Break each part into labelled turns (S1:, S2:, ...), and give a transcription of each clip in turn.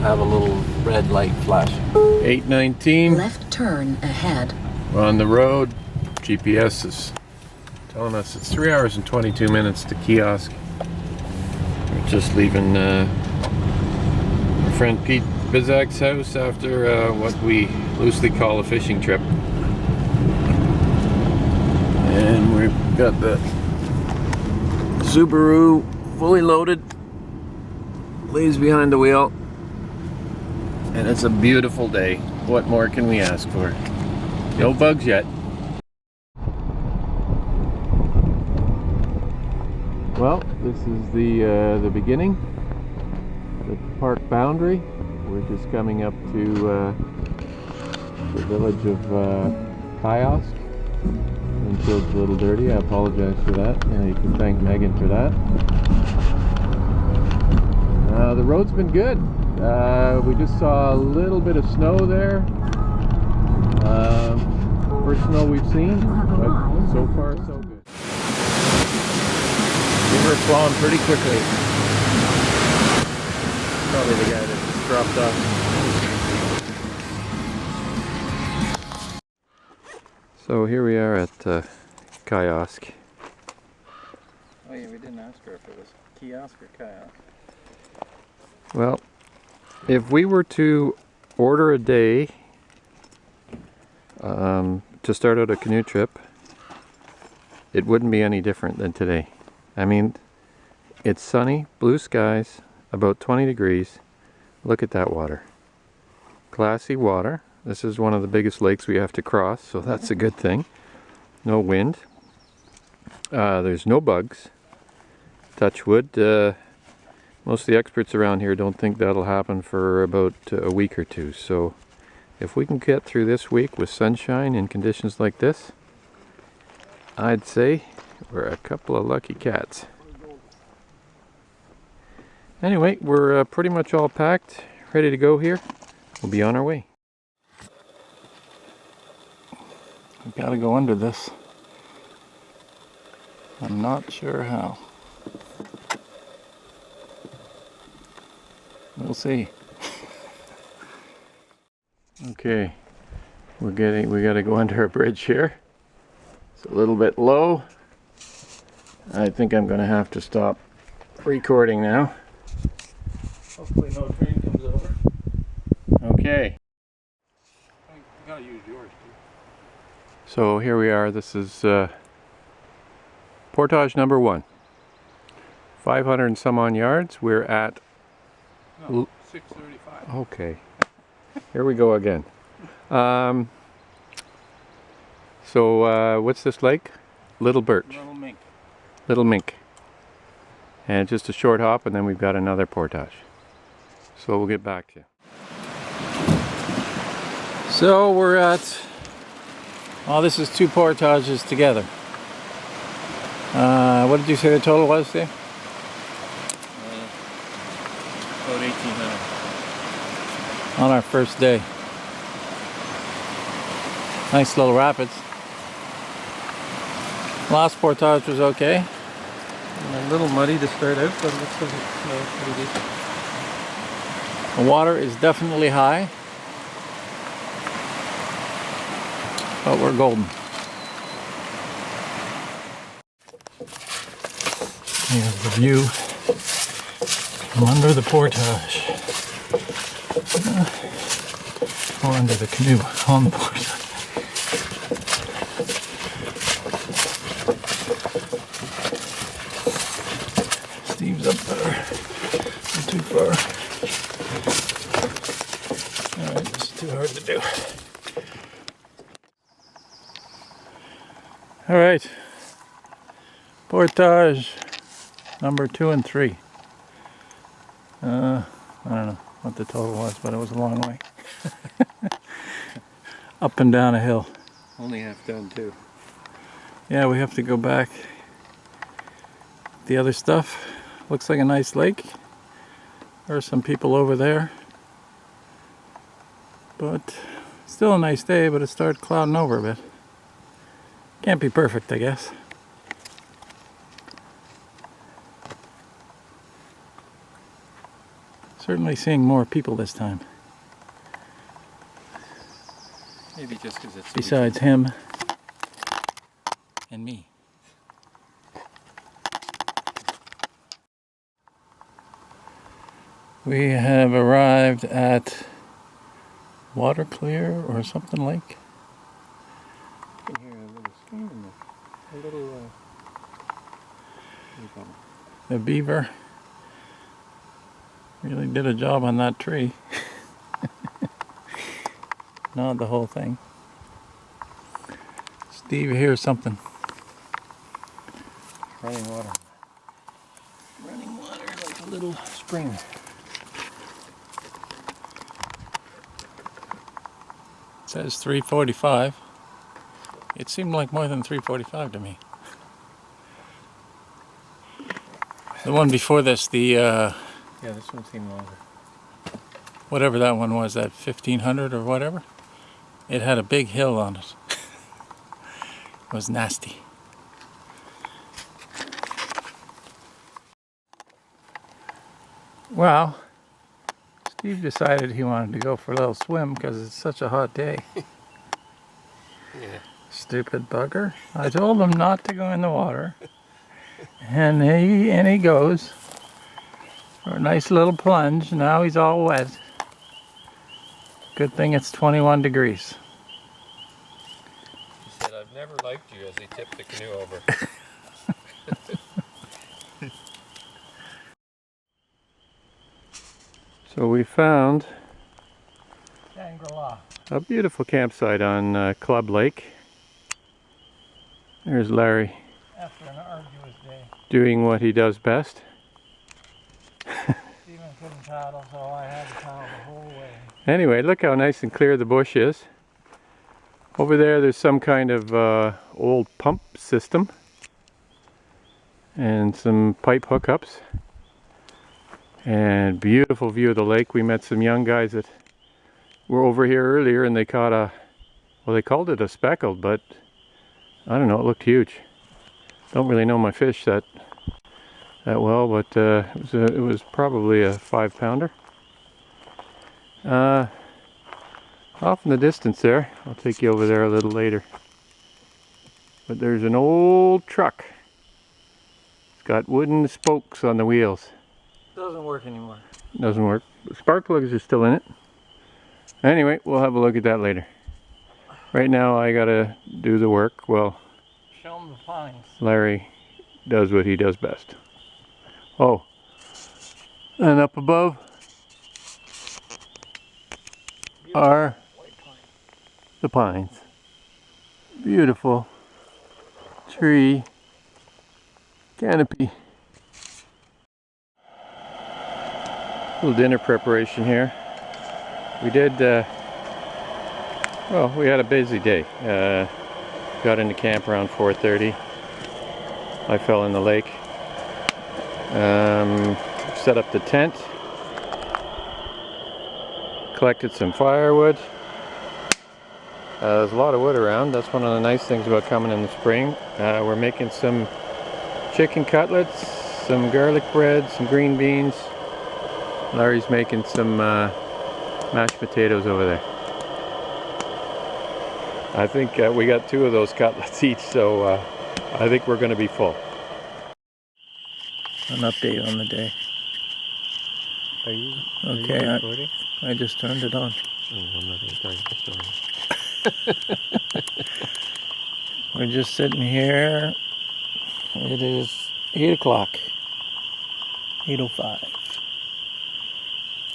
S1: have a little red light flash.
S2: 8:19.
S3: Left turn ahead.
S2: We're on the road. GPS is telling us it's 3 hours and 22 minutes to Kiosk. We're just leaving our friend Pete Bizak's house after what we loosely call a fishing trip. And we've got the Subaru fully loaded, lays behind the wheel, and it's a beautiful day. What more can we ask for? No bugs yet. Well, this is the beginning, the park boundary. We're just coming up to the village of Kiosk. Windshield's a little dirty. I apologize for that. You can thank Megan for that. The road's been good. We just saw a little bit of snow there. First snow we've seen, but so far so good. River flowing pretty quickly. Probably the guy that just dropped off. So here we are at Kiosk.
S1: Oh yeah, we didn't ask her if it was kiosk or kayak.
S2: Well, if we were to order a day to start out a canoe trip, it wouldn't be any different than today. I mean, it's sunny, blue skies, about 20 degrees. Look at that water. Glassy water. This is one of the biggest lakes we have to cross, so that's a good thing. No wind. There's no bugs. Touch wood. Most of the experts around here don't think that'll happen for about a week or two. So if we can get through this week with sunshine in conditions like this, I'd say we're a couple of lucky cats. Anyway, we're pretty much all packed, ready to go here. We'll be on our way. We've got to go under this. I'm not sure how. We'll see. Okay, we got to go under a bridge here. It's a little bit low. I think I'm going to have to stop recording now.
S1: Hopefully no train comes over.
S2: Okay.
S1: I gotta use yours too.
S2: So here we are. This is portage number 1. 500 and some on yards. We're at...
S1: No, 635.
S2: Okay. Here we go again. So what's this lake? Little Birch.
S1: Little mink.
S2: Little Mink. And just a short hop and then we've got another portage. So we'll get back to you.
S1: So we're at... Oh, this is 2 portages together. What did you say the total was, Dave?
S2: About 1,800.
S1: On our first day. Nice little rapids. Last portage was okay.
S2: A little muddy to start out, but it looks like it's pretty decent.
S1: The water is definitely high, but we're golden. Here's the view from under the portage. Or under the canoe on the portage. Steve's up there. Not too far. Alright, this is too hard to do. Alright. Portage number 2 and 3. I don't know what the total was, but it was a long way. Up and down a hill.
S2: Only half done too.
S1: Yeah, we have to go back. The other stuff looks like a nice lake. There are some people over there. But still a nice day, but it started clouding over a bit. Can't be perfect, I guess. certainly seeing more people this time.
S2: Maybe just because it's
S1: Besides him and me. We have arrived at Waterclear or something like.
S2: You can hear a little stream in there. A little, what do you call it?
S1: The beaver really did a job on that tree. Not the whole thing. Steve hears something.
S2: Running water.
S1: Running water like a little spring. It says 3:45. It seemed like more than 3:45 to me. The one before this,
S2: Yeah, this one seemed longer.
S1: whatever that one was, that 1500 or whatever, it had a big hill on it. It was nasty. Well, Steve decided he wanted to go for a little swim because it's such a hot day.
S2: Yeah.
S1: Stupid bugger. I told him not to go in the water. And he goes for a nice little plunge. Now he's all wet. Good thing it's 21 degrees.
S2: He said, "I've never liked you," as he tipped the canoe over. So we found
S1: Shangri-La.
S2: a beautiful campsite on Club Lake. There's Larry
S1: After an arduous day.
S2: doing what he does best.
S1: Steven couldn't paddle, so I had to paddle the whole way.
S2: Anyway, look how nice and clear the bush is. Over there's some kind of old pump system and some pipe hookups. And beautiful view of the lake. We met some young guys that were over here earlier and they caught a, well, they called it a speckled, but I don't know, it looked huge. Don't really know my fish that well, but it was probably a 5-pounder. Off in the distance there, I'll take you over there a little later. But there's an old truck. It's got wooden spokes on the wheels.
S1: Doesn't work anymore.
S2: Doesn't work. The spark plugs are still in it. Anyway, we'll have a look at that later. Right now I gotta do the work. Well,
S1: Show him the pines.
S2: Larry does what he does best. Oh, and up above are the pines. Beautiful tree canopy. Little dinner preparation here. We did, well, we had a busy day. Got into camp around 4:30. I fell in the lake. Set up the tent. Collected some firewood. There's a lot of wood around. That's one of the nice things about coming in the spring. We're making some chicken cutlets, some garlic bread, some green beans. Larry's making some mashed potatoes over there. I think we got 2 of those cutlets each, so I think we're going to be full.
S1: An update on the day.
S2: Are you
S1: Okay,
S2: recording?
S1: I just turned it on.
S2: Oh, I'm not going to tell you the story.
S1: We're just sitting here. It is 8 o'clock. 8:05.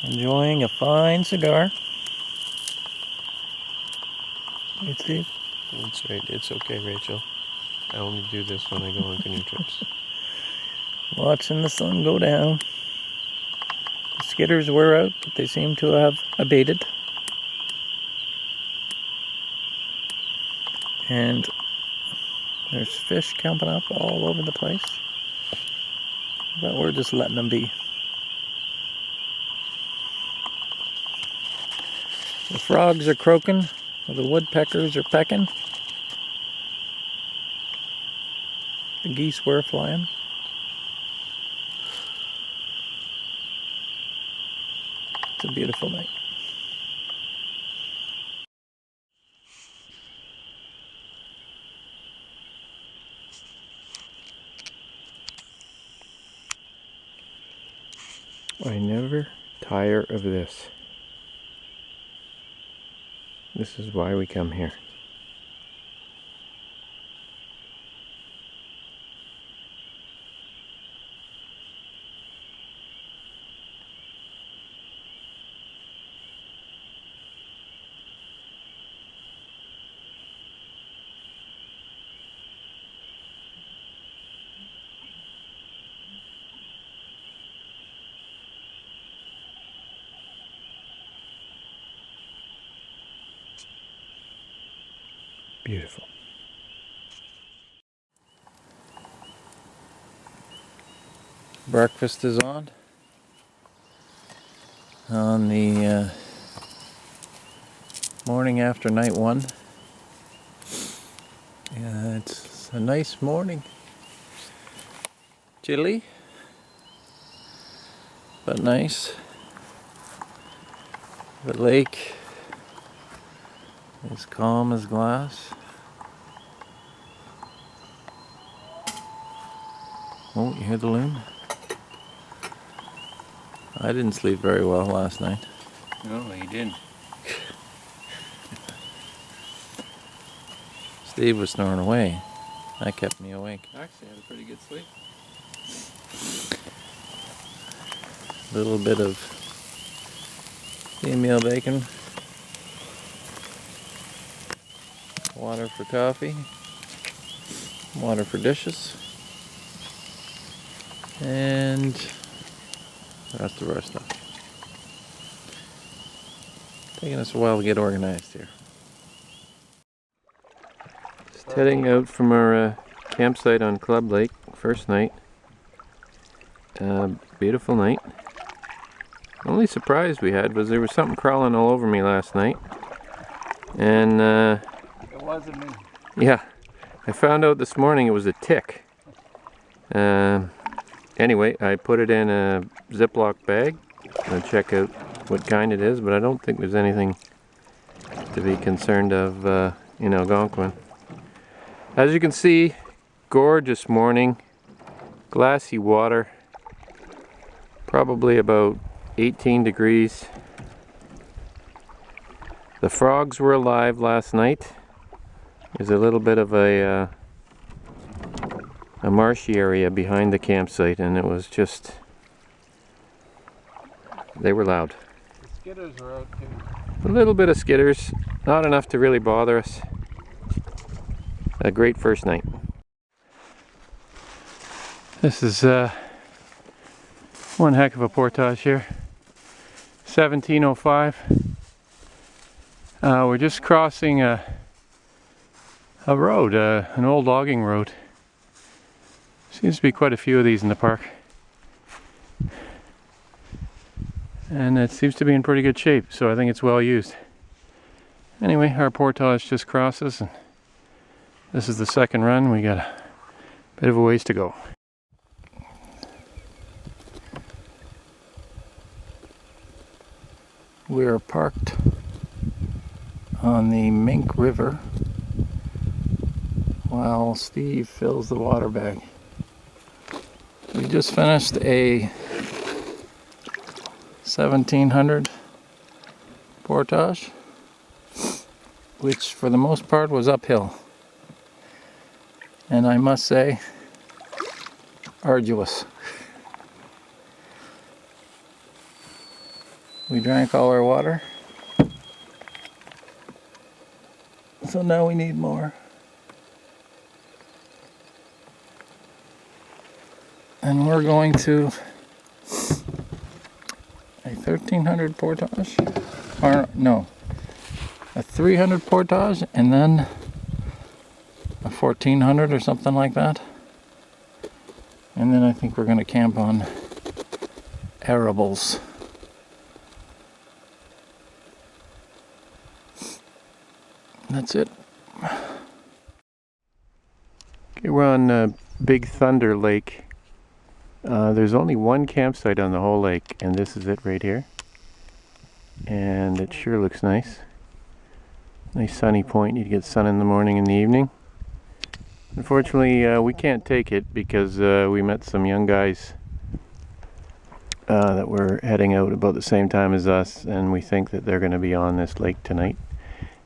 S1: Enjoying a fine cigar. Right, Steve?
S2: That's right. It's okay, Rachel. I only do this when I go on canoe trips.
S1: Watching the sun go down. The skitters were out, but they seem to have abated. And there's fish coming up all over the place. But we're just letting them be. The frogs are croaking. The woodpeckers are pecking. The geese were flying. beautiful night.
S2: I never tire of this. This is why we come here. Beautiful.
S1: Breakfast is on the morning after night one. Yeah, it's a nice morning. Chilly, but nice. The lake is calm as glass. Oh, you hear the loon? I didn't sleep very well last night.
S2: No, he didn't.
S1: Steve was snoring away. That kept me awake.
S2: Actually, I had a pretty good sleep.
S1: A little bit of female bacon. Water for coffee. Water for dishes. And that's the rest of it. Taking us a while to get organized here.
S2: Just heading out from our campsite on Club Lake, first night. Beautiful night. The only surprise we had was there was something crawling all over me last night. And
S1: It wasn't me.
S2: yeah, I found out this morning it was a tick. Anyway, I put it in a Ziploc bag and check out what kind it is, but I don't think there's anything to be concerned of in Algonquin. As you can see, gorgeous morning, glassy water, probably about 18 degrees. The frogs were alive last night. There's a little bit of a marshy area behind the campsite, and it was just, they were loud.
S1: Skitters were out too.
S2: A little bit of skitters, not enough to really bother us. A great first night.
S1: This is one heck of a portage here. 1705. We're just crossing a road, an old logging road. Seems to be quite a few of these in the park. And it seems to be in pretty good shape, so I think it's well used. Anyway, our portage just crosses, and this is the second run. We got a bit of a ways to go. We are parked on the Mink River while Steve fills the water bag. We just finished a 1700 portage, which for the most part was uphill. And I must say, arduous. We drank all our water, so now we need more. And we're going to a 1300 portage, or no, a 300 portage, and then a 1400 or something like that. And then I think we're going to camp on arables. That's it.
S2: Okay, we're on Big Thunder Lake. There's only one campsite on the whole lake, and this is it right here. and it sure looks nice. Nice sunny point. You get sun in the morning and the evening. Unfortunately, we can't take it because we met some young guys that were heading out about the same time as us, and we think that they're going to be on this lake tonight,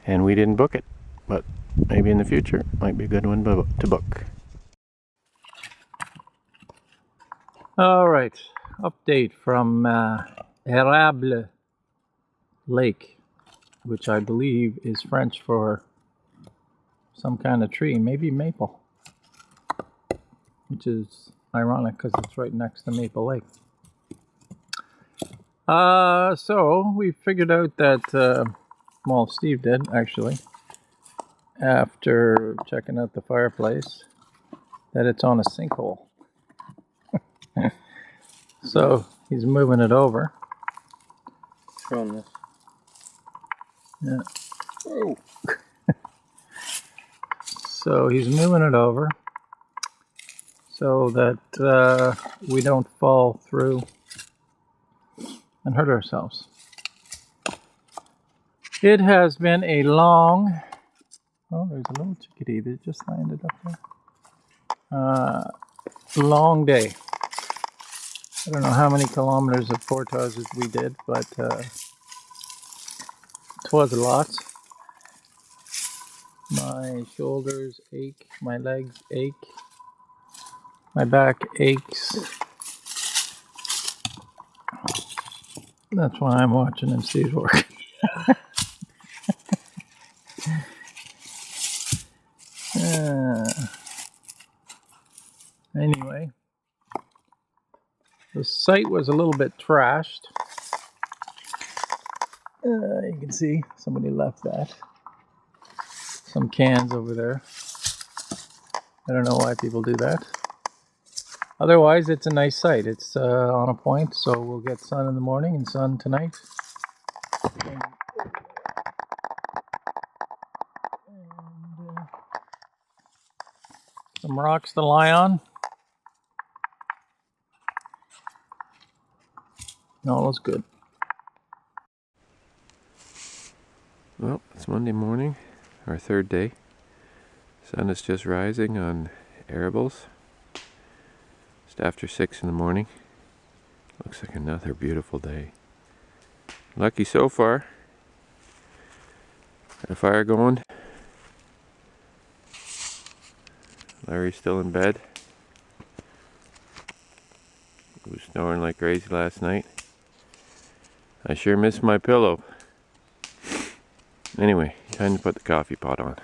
S2: and we didn't book it, but maybe in the future might be a good one to book.
S1: All right, update from Érable Lake, which I believe is French for some kind of tree, maybe maple, which is ironic because it's right next to Maple Lake. So we figured out that, well, Steve did actually, after checking out the fireplace, that it's on a sinkhole. So he's moving it over.
S2: From this.
S1: Yeah.
S2: Oh.
S1: So he's moving it over so that we don't fall through and hurt ourselves. It has been a long, oh, there's a little chickadee that just landed up there. Long day. I don't know how many kilometers of portages we did, but it was a lot. My shoulders ache, my legs ache, my back aches. That's why I'm watching and Steve's working. Anyway, the site was a little bit trashed. You can see somebody left that. Some cans over there. I don't know why people do that. Otherwise, it's a nice site. It's on a point, so we'll get sun in the morning and sun tonight. And, some rocks to lie on. All is good.
S2: Well, it's Monday morning, our third day. Sun is just rising on Arables. Just after 6 in the morning. Looks like another beautiful day. Lucky so far. Got a fire going. Larry's still in bed. He was snoring like crazy last night. I sure miss my pillow. Anyway, time to put the coffee pot on.